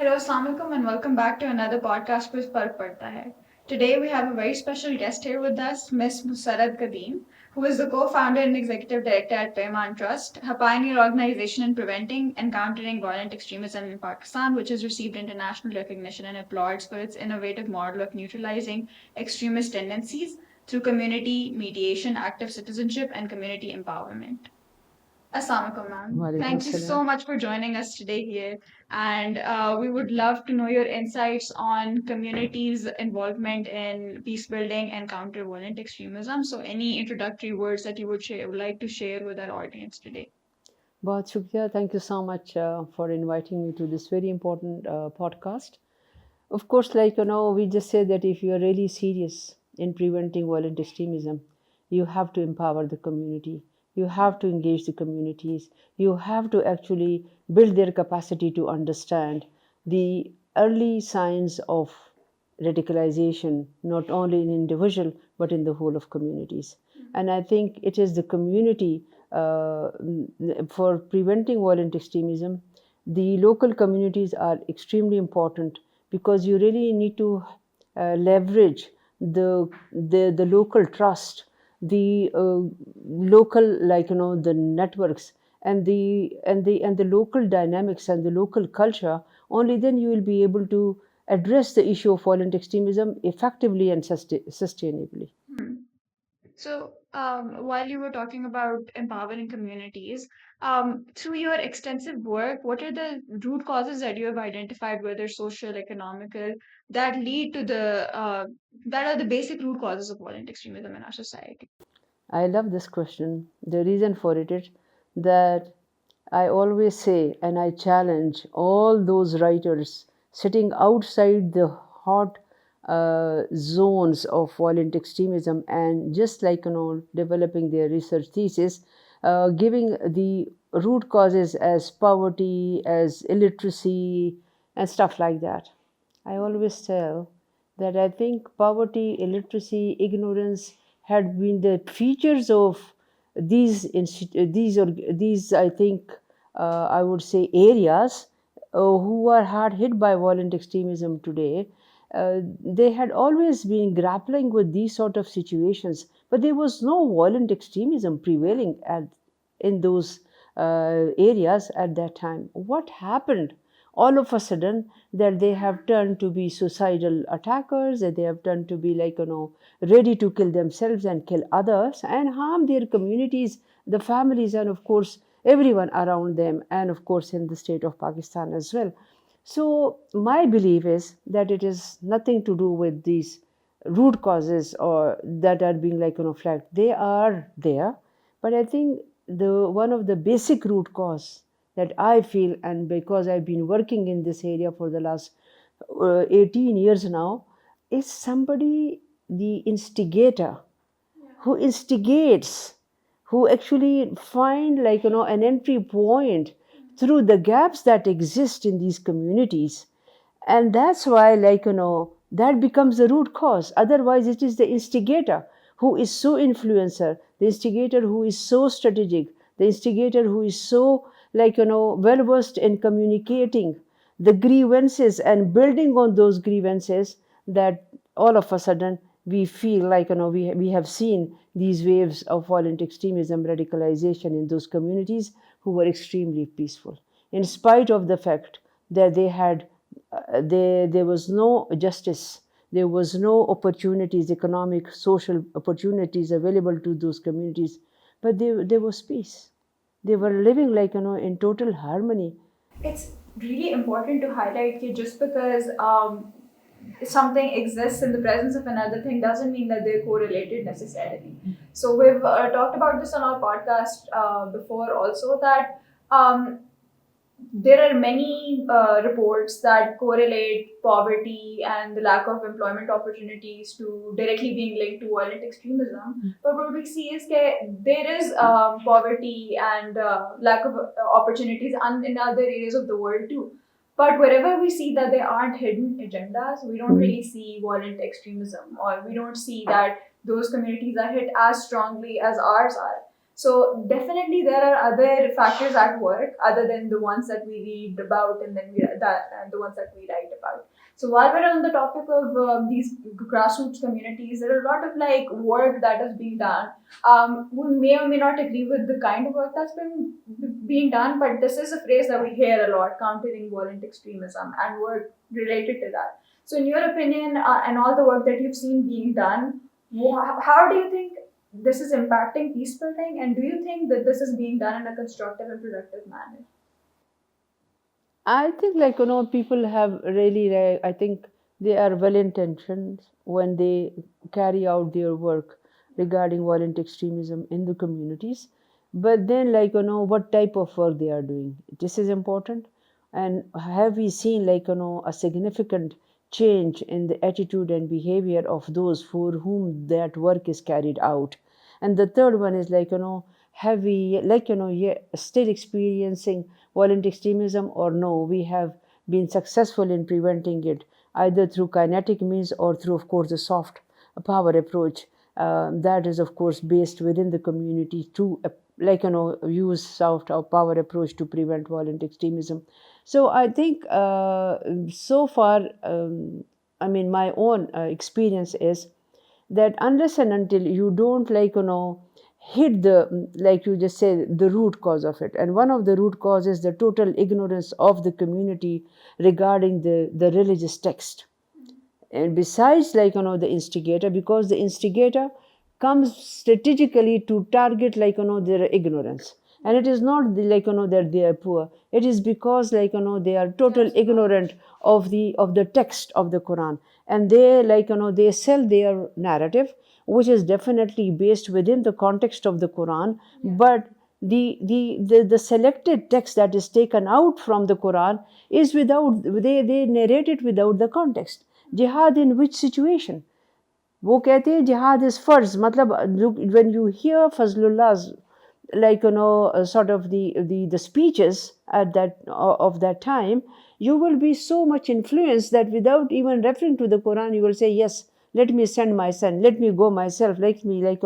Hello, Assalamualaikum, and welcome back to another podcast with Fark Padta Hai. Today we have a very special guest here with us, Miss Mossarat Qadeem, who is the co-founder and executive director at PAIMAN Trust, a pioneer organization in preventing and countering violent extremism in Pakistan, which has received international recognition and applauds for its innovative model of neutralizing extremist tendencies through community mediation, active citizenship, and community empowerment. Assalamualaikum, ma'am. Walaikum Thank you so salam. much for joining us today here. And we would love to know your insights on communities' involvement in peace building and counter violent extremism. So, any introductory words that you would like to share with our audience today? Bahut shukriya. Thank you so much for inviting me to this very important podcast. Of course, we just said that if you are really serious in preventing violent extremism, you have to empower the community. You have to engage the communities. You have to actually build their capacity to understand the early signs of radicalization, not only in individual but in the whole of communities. And I think it is the community uh, for preventing violent extremism. The local communities are extremely important because you really need to leverage the local trust, the local the networks and the local dynamics and the local culture. Only then you will be able to address the issue of violent extremism effectively and sustainably. Hmm. So, while you were talking about empowering communities, through your extensive work, what are the root causes that you have identified, whether social, economical, that lead to that are the basic root causes of violent extremism in our society? I love this question. The reason for it is that I always say, and I challenge all those writers sitting outside the hot zones of violent extremism and just developing their research thesis, giving the root causes as poverty, as illiteracy, and stuff like that. I always tell that I think poverty, illiteracy, ignorance had been the features of these I think I would say areas who are hard hit by violent extremism today. They had always been grappling with these sort of situations, but there was no violent extremism prevailing in those areas at that time. What happened? All of a sudden, that they have turned to be suicidal attackers, that they have turned to be ready to kill themselves and kill others and harm their communities, the families, and of course everyone around them, and of course in the state of Pakistan as well. So my belief is that it is nothing to do with these root causes or that are being flagged. They are there, but I think the one of the basic root cause that I feel, and because I've been working in this area for the last 18 years now, is somebody, the instigator, who instigates, who actually find an entry point through the gaps that exist in these communities. And that's why that becomes the root cause. Otherwise it is the instigator who is so influencer, the instigator who is so strategic, the instigator who is so well versed in communicating the grievances and building on those grievances, that all of a sudden we feel we have seen these waves of violent extremism, radicalization in those communities who were extremely peaceful, in spite of the fact that there was no justice, there was no opportunities, economic, social opportunities available to those communities, but there was peace. They were living in total harmony. It's really important to highlight that just because something exists in the presence of another thing doesn't mean that they're correlated necessarily. So we've talked about this on our podcast before also that there are many reports that correlate poverty and the lack of employment opportunities to directly being linked to violent extremism. But what we see is that there is poverty and lack of opportunities in other areas of the world too. But wherever we see that there aren't hidden agendas, we don't really see violent extremism, or we don't see that those communities are hit as strongly as ours are. So definitely there are other factors at work other than the ones that we read about and then the ones that we write about. So while we're on the topic of these grassroots communities, there are a lot of like work that is being done. We may or may not agree with the kind of work that's been being done, but this is a phrase that we hear a lot: countering violent extremism and work related to that. So, in your opinion, and all the work that you've seen being done, how do you think this is impacting peace building, and do you think that this is being done in a constructive and productive manner? I think, people have really, I think they are well intentioned when they carry out their work regarding violent extremism in the communities. But then, what type of work they are doing? This is important. And have we seen, a significant change in the attitude and behavior of those for whom that work is carried out? And the third one is, have we, yeah, still experiencing violent extremism, or no, we have been successful in preventing it either through kinetic means or through, of course, the soft power approach that is, of course, based within the community to use soft power approach to prevent violent extremism. So I think so far, I mean, my own experience is that unless and until you don't hit the, like you just said, the root cause of it, and one of the root causes is the total ignorance of the community regarding the religious text. And besides, the instigator, because the instigator comes strategically to target their ignorance, and it is not that they are poor, it is because they are total ignorant of the text of the Quran, and they they sell their narrative, which is definitely based within the context of the Quran. But the selected text that is taken out from the Quran is without, they narrate it without the context. Jihad in which situation? वो कहते हैं jihad is फर्ज, मतलब when you hear Fazlullah's sort of the speeches at that of that time, you will be so much influenced that without even referring to the Quran, you will say, yes, let me send my son, let me go myself, let me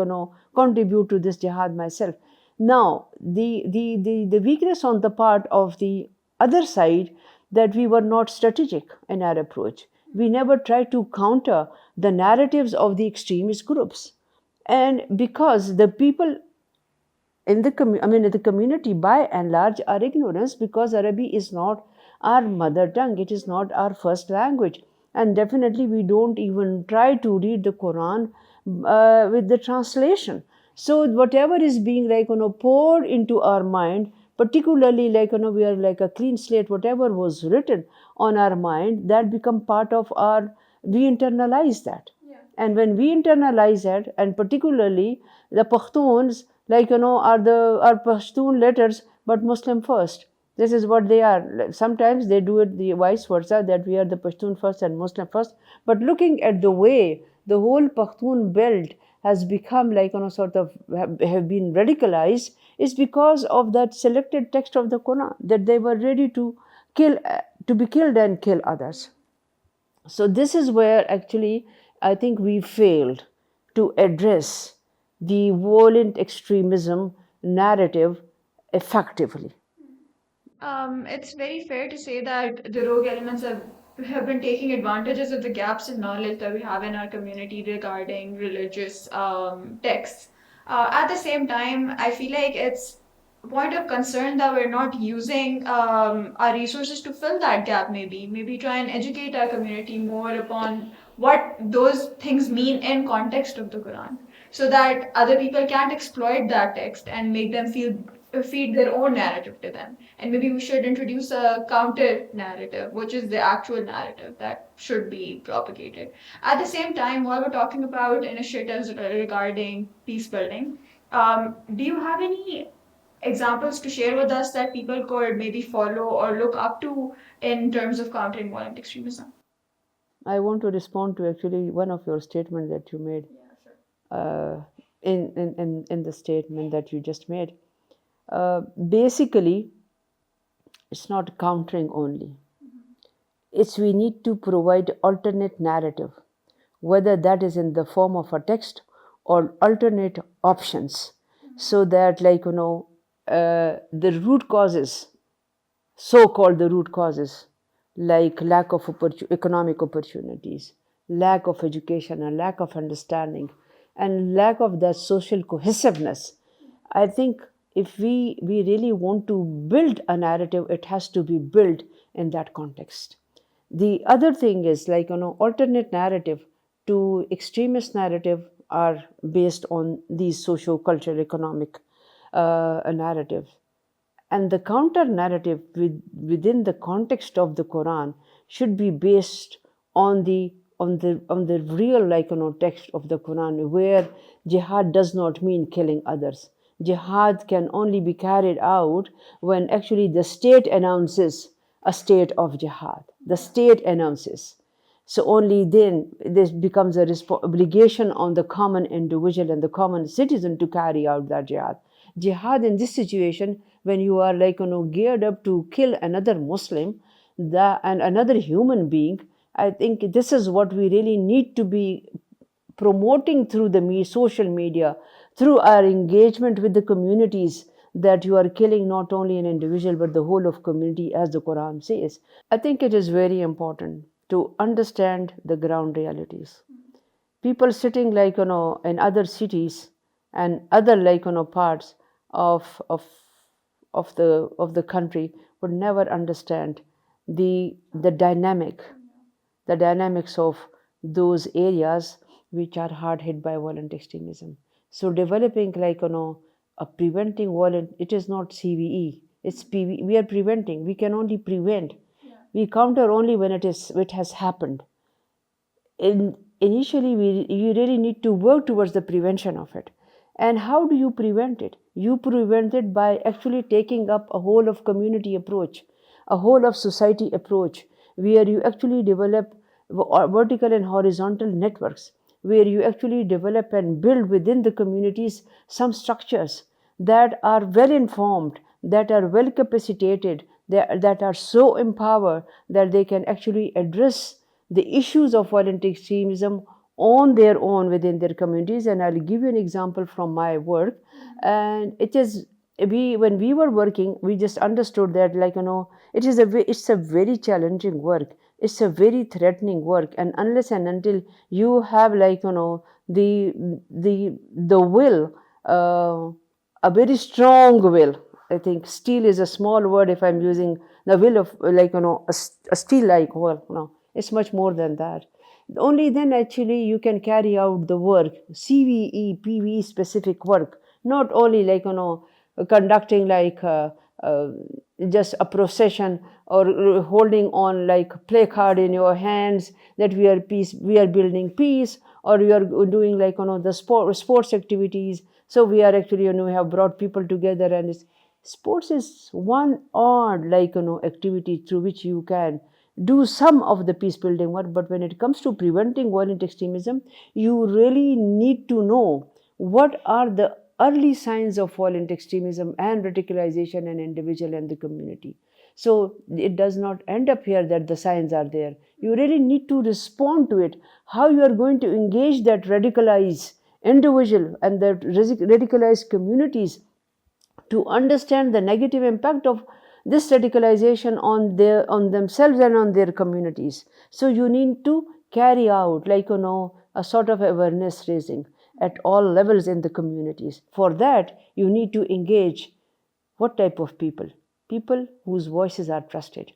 contribute to this jihad myself. Now the weakness on the part of the other side, that we were not strategic in our approach. We never tried to counter the narratives of the extremist groups. And because the people in the the community by and large are ignorant, because Arabic is not our mother tongue, it is not our first language, and definitely we don't even try to read the Quran with the translation. So whatever is being poured into our mind, particularly we are like a clean slate, whatever was written on our mind, that become part of our, we internalize that. And when we internalize it, and particularly the Pashtuns, are Pashtun letters, but Muslim first. This is what they are. Sometimes they do it the vice versa, that we are the Pashtun first and Muslim first. But looking at the way the whole Pashtun belt has become sort of have been radicalized, is because of that selected text of the Quran, that they were ready to kill, to be killed and kill others. So this is where actually I think we failed to address the violent extremism narrative effectively. It's very fair to say that the rogue elements have been taking advantages of the gaps in knowledge that we have in our community regarding religious texts. At the same time, I feel like it's a point of concern that we're not using our resources to fill that gap. Maybe try and educate our community more upon what those things mean in context of the Quran, so that other people can't exploit that text and make them feed their own narrative to them. And maybe we should introduce a counter narrative, which is the actual narrative that should be propagated. At the same time, while we're talking about initiatives regarding peace building, do you have any examples to share with us that people could maybe follow or look up to in terms of countering violent extremism? I want to respond to actually one of your statements that you made. In the statement that you just made. Basically, it's not countering only. It's we need to provide alternate narrative, whether that is in the form of a text or alternate options, so that the root causes, so-called the root causes, like lack of economic opportunities, lack of education, and lack of understanding, and lack of that social cohesiveness. I think if we really want to build a narrative, it has to be built in that context. The other thing is alternate narrative to extremist narrative are based on these socio-cultural economic narratives, and the counter narrative within the context of the Quran should be based on the real text of the Quran, where jihad does not mean killing others. Jihad can only be carried out when actually the state announces a state of jihad. The state announces. So only then this becomes a obligation on the common individual and the common citizen to carry out that jihad. Jihad in this situation, when you are geared up to kill another Muslim and another human being, I think this is what we really need to be promoting through the social media, through our engagement with the communities, that you are killing not only an individual but the whole of community, as the Quran says. I think it is very important to understand the ground realities. People sitting in other cities and other parts of the country would never understand the dynamics of those areas which are hard hit by violent extremism. So developing a preventing violent, it is not CVE, it's PV. We are preventing. We can only prevent. We counter only when it has happened. Initially, you really need to work towards the prevention of it. And how do you prevent it? You prevent it by actually taking up a whole of community approach, a whole of society approach, where you actually develop vertical and horizontal networks, where you actually develop and build within the communities some structures that are well informed, that are well capacitated, that are so empowered that they can actually address the issues of violent extremism on their own within their communities. And I'll give you an example from my work. And it is, when we were working, we just understood that it's a very challenging work. It's a very threatening work, and unless and until you have the will, a very strong will. I think steel is a small word if I'm using the will of a steel like will. No, it's much more than that. Only then actually you can carry out the work, CVE, PVE specific work, not only conducting just a procession or holding on placard in your hands that we are building peace, or you are doing the sports activities. So we are actually we have brought people together, and sports is one odd activity through which you can do some of the peace building work. But when it comes to preventing violent extremism, you really need to know what are the early signs of violent extremism and radicalization in individual and the community. So it does not end up here that the signs are there. You really need to respond to it, how you are going to engage that radicalized individual and the radicalized communities to understand the negative impact of this radicalization on themselves and on their communities. So you need to carry out a sort of awareness raising at all levels in the communities. For that, you need to engage what type of people? People whose voices are trusted.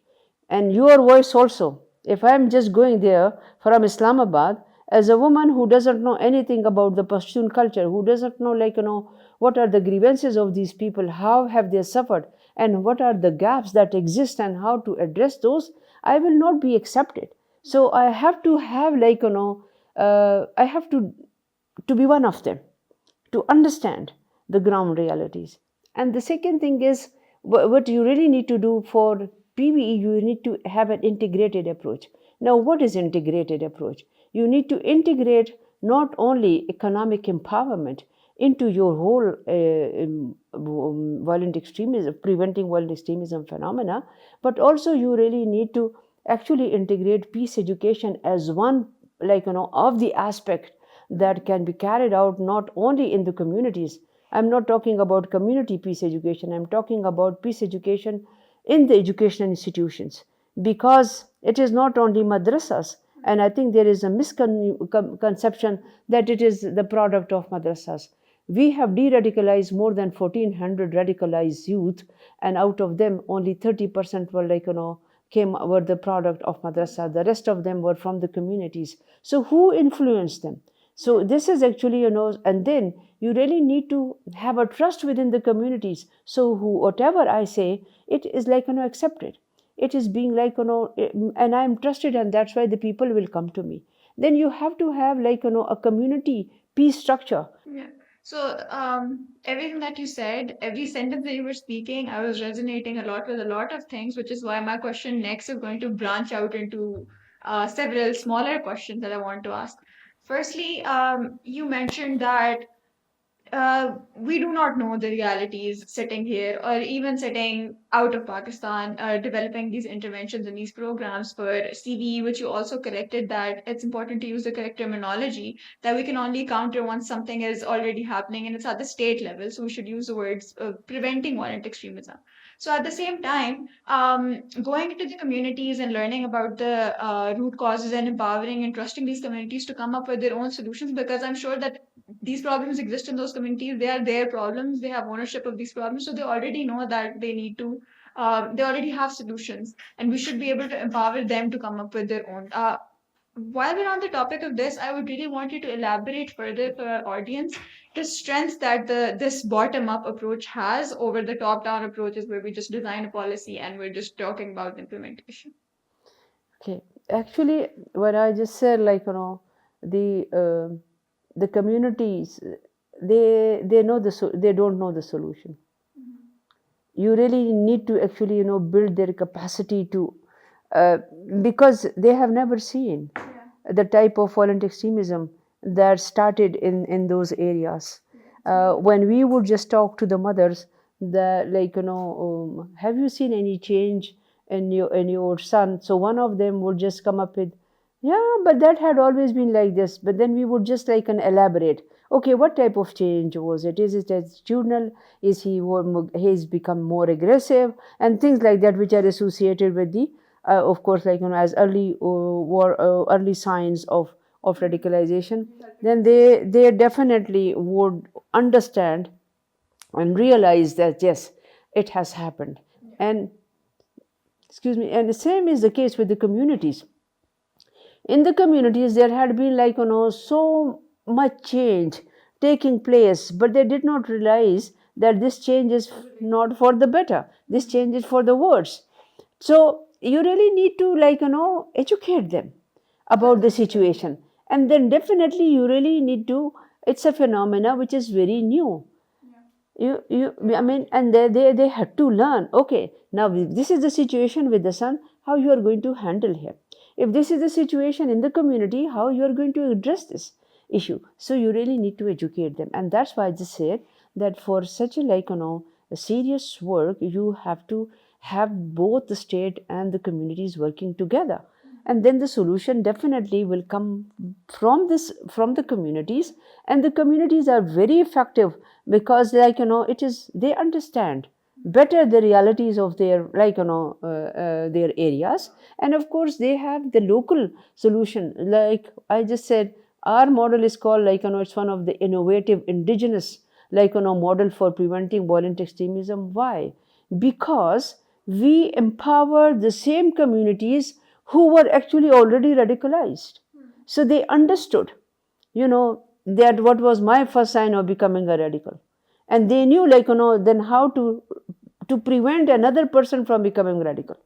And your voice also. If I'm just going there from Islamabad, as a woman who doesn't know anything about the Pashtun culture, who doesn't know what are the grievances of these people, how have they suffered, and what are the gaps that exist and how to address those, I will not be accepted. So I have to have I have to be one of them, to understand the ground realities. And the second thing is, what you really need to do for PVE, you need to have an integrated approach. Now, what is integrated approach? You need to integrate not only economic empowerment into your whole violent extremism, preventing violent extremism phenomena, but also you really need to actually integrate peace education as one of the aspect that can be carried out not only in the communities I'm not talking about community peace education. I'm talking about peace education in the educational institutions, because it is not only madrasas. And I think there is a misconception that it is the product of madrasas. We have de-radicalized more than 1,400 radicalized youth, and out of them, only 30% were were the product of madrasa. The rest of them were from the communities. So who influenced them? So this is actually, and then you really need to have a trust within the communities. So whatever I say, it is accepted. It is being and I'm trusted, and that's why the people will come to me. Then you have to have a community peace structure. Yeah. So, everything that you said, every sentence that you were speaking, I was resonating a lot with a lot of things, which is why my question next is going to branch out into several smaller questions that I want to ask. Firstly, you mentioned that we do not know the realities sitting here or even sitting out of Pakistan, developing these interventions and these programs for CVE, which you also corrected that it's important to use the correct terminology, that we can only counter once something is already happening and it's at the state level. So we should use the words preventing violent extremism. So at the same time, going into the communities and learning about the root causes and empowering and trusting these communities to come up with their own solutions, because I'm sure that these problems exist in those communities. They are their problems. They have ownership of these problems. So they already know that they need to, they already have solutions. And we should be able to empower them to come up with their own. While we're on the topic of this, I would really want you to elaborate further for our audience the strengths that this bottom-up approach has over the top-down approaches where we just design a policy and we're just talking about the implementation. Okay, actually, what I just said, the communities, they know they don't know the solution. You really need to actually build their capacity to, because they have never seen the type of violent extremism that started in those areas. When we would just talk to the mothers, have you seen any change in your son? So one of them would just come up with, yeah, but that had always been like this. But then we would just elaborate. Okay, what type of change was it? Is it attitudinal? Is he's become more aggressive and things like that, which are associated with the, of course, as early signs of radicalization. Then they definitely would understand and realize that yes, it has happened. And excuse me, and the same is the case with the communities. In the communities, there had been so much change taking place, but they did not realize that this change is not for the better. This change is for the worse. So you really need to educate them about the situation, and then definitely you really need to. It's a phenomena which is very new. I mean, and they had to learn. Okay, now if this is the situation with the son, how you are going to handle him. If this is the situation in the community, how you are going to address this issue. So you really need to educate them, and that's why I just said that for such a serious work, you have to have both the state and the communities working together, and then the solution definitely will come from the communities, and the communities are very effective because it is they understand better the realities of their their areas, and of course they have the local solution. Like I just said, our model is called it's one of the innovative indigenous model for preventing violent extremism. Why? Because we empower the same communities who were actually already radicalized. So they understood, that what was my first sign of becoming a radical. And they knew, then how to prevent another person from becoming radical.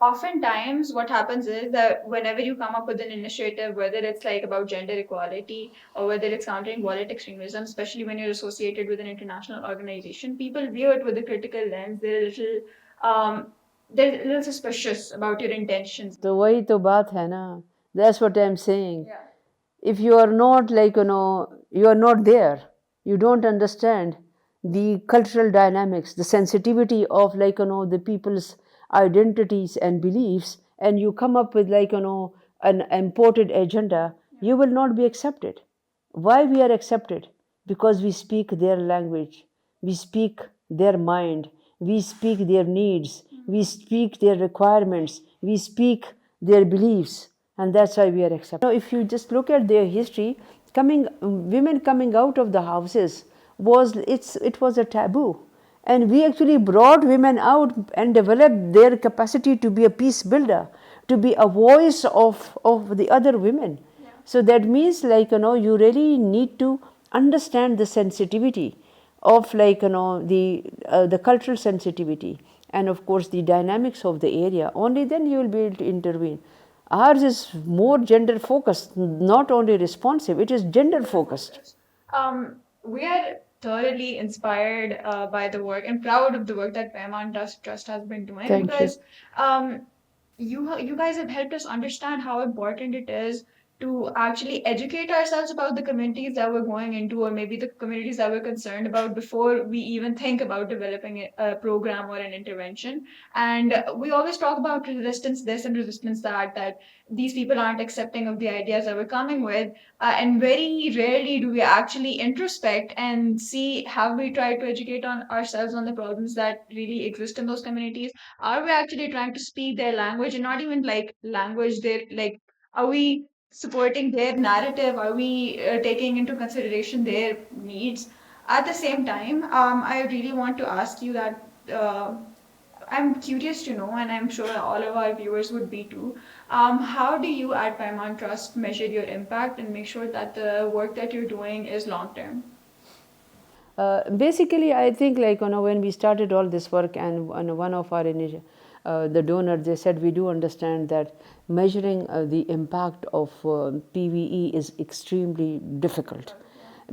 Oftentimes what happens is that whenever you come up with an initiative, whether it's about gender equality or whether it's countering violent extremism, especially when you're associated with an international organization, people view it with a critical lens. They're a little suspicious about your intentions. So वही तो बात है ना. That's what I'm saying. Yeah. If you are not you are not there, you don't understand the cultural dynamics, the sensitivity of the people's identities and beliefs, and you come up with an imported agenda, you will not be accepted. Why we are accepted? because we speak their language, we speak their mind, we speak their needs, we speak their requirements, we speak their beliefs, and that's why we are accepted. Now, if you just look at their history, women coming out of the houses it was a taboo, and we actually brought women out and developed their capacity to be a peace builder, to be a voice of the other women. So that means, you really need to understand the sensitivity of, the cultural sensitivity, and of course the dynamics of the area. Only then you will be able to intervene. Ours is more gender focused, not only responsive, it is gender focused. We are thoroughly inspired by the work and proud of the work that PAIMAN Trust has been doing. Thank you. Because you guys have helped us understand how important it is to actually educate ourselves about the communities that we're going into, or maybe the communities that we're concerned about, before we even think about developing a program or an intervention. And we always talk about resistance this and resistance that these people aren't accepting of the ideas that we're coming with. And very rarely do we actually introspect and see, have we tried to educate on ourselves on the problems that really exist in those communities? Are we actually trying to speak their language, and not even like language, their like, are we supporting their narrative? Are we taking into consideration their needs? At the same time, I really want to ask you that. I'm curious to know, and I'm sure all of our viewers would be too. How do you at PAIMAN Trust measure your impact and make sure that the work that you're doing is long term? Basically, I think, when we started all this work, and one of our the donors, they said, we do understand that measuring the impact of PVE is extremely difficult,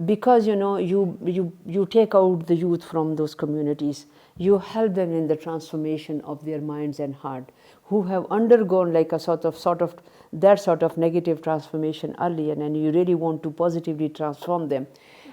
because you take out the youth from those communities, you help them in the transformation of their minds and heart, who have undergone like a sort of that sort of negative transformation earlier, and you really want to positively transform them.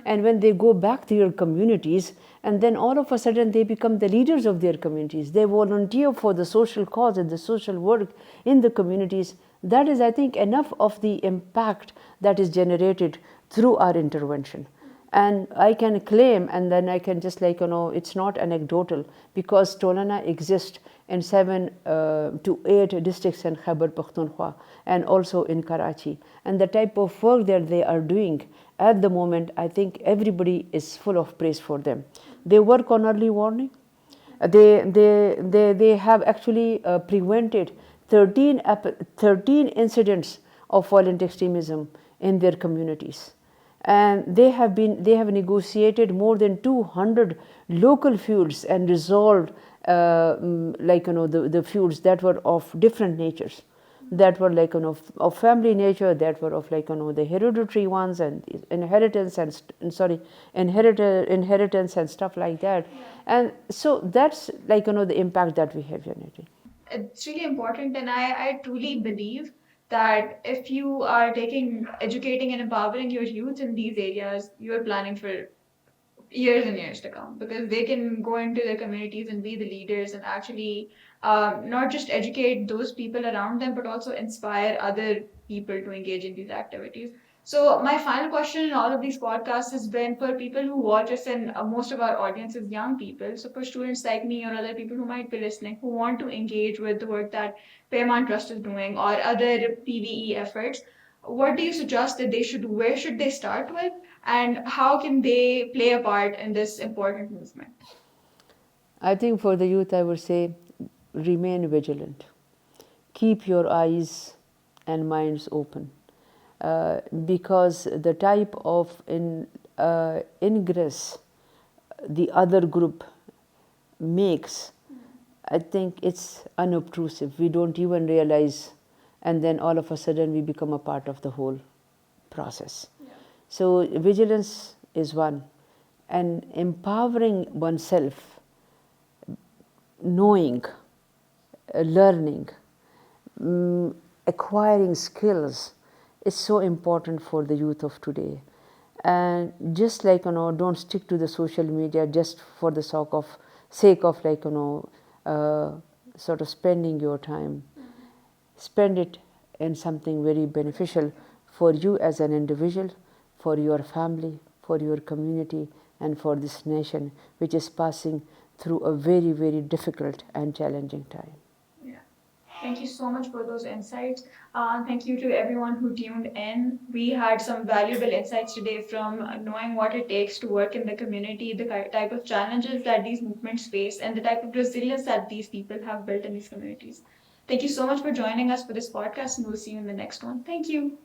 And when they go back to your communities, and then all of a sudden they become the leaders of their communities, they volunteer for the social cause and the social work in the communities. That is, I think, enough of the impact that is generated through our intervention. And I can claim, and then I can just it's not anecdotal, because Tolana exists in 7 to 8 districts in Khyber Pakhtunkhwa, and also in Karachi. And the type of work that they are doing at the moment, I think everybody is full of praise for them. They work on early warning. They have actually prevented 13 incidents of violent extremism in their communities, and they have negotiated more than 200 local feuds and resolved the feuds that were of different natures, that were of family nature, that were of the hereditary ones, and inheritance and stuff like that. And so that's the impact that we have generated. It's really important, and I truly believe that if you are educating and empowering your youth in these areas, you're planning for years and years to come, because they can go into their communities and be the leaders and actually not just educate those people around them, but also inspire other people to engage in these activities. So my final question in all of these podcasts has been, for people who watch us, and most of our audience is young people, so for students like me or other people who might be listening who want to engage with the work that PAIMAN Trust is doing or other PVE efforts, what do you suggest that they should do? Where should they start with? And how can they play a part in this important movement? I think for the youth, I would say, remain vigilant. Keep your eyes and minds open, because the type of ingress the other group makes, I think it's unobtrusive. We don't even realize, and then all of a sudden we become a part of the whole process. Yeah. So vigilance is one, and empowering oneself, knowing, learning, acquiring skills is so important for the youth of today. And just don't stick to the social media just for the sake of sort of spending your time. Spend it in something very beneficial for you as an individual, for your family, for your community and for this nation, which is passing through a very, very difficult and challenging time. Thank you so much for those insights. Thank you to everyone who tuned in. We had some valuable insights today from knowing what it takes to work in the community, the type of challenges that these movements face, and the type of resilience that these people have built in these communities. Thank you so much for joining us for this podcast, and we'll see you in the next one. Thank you.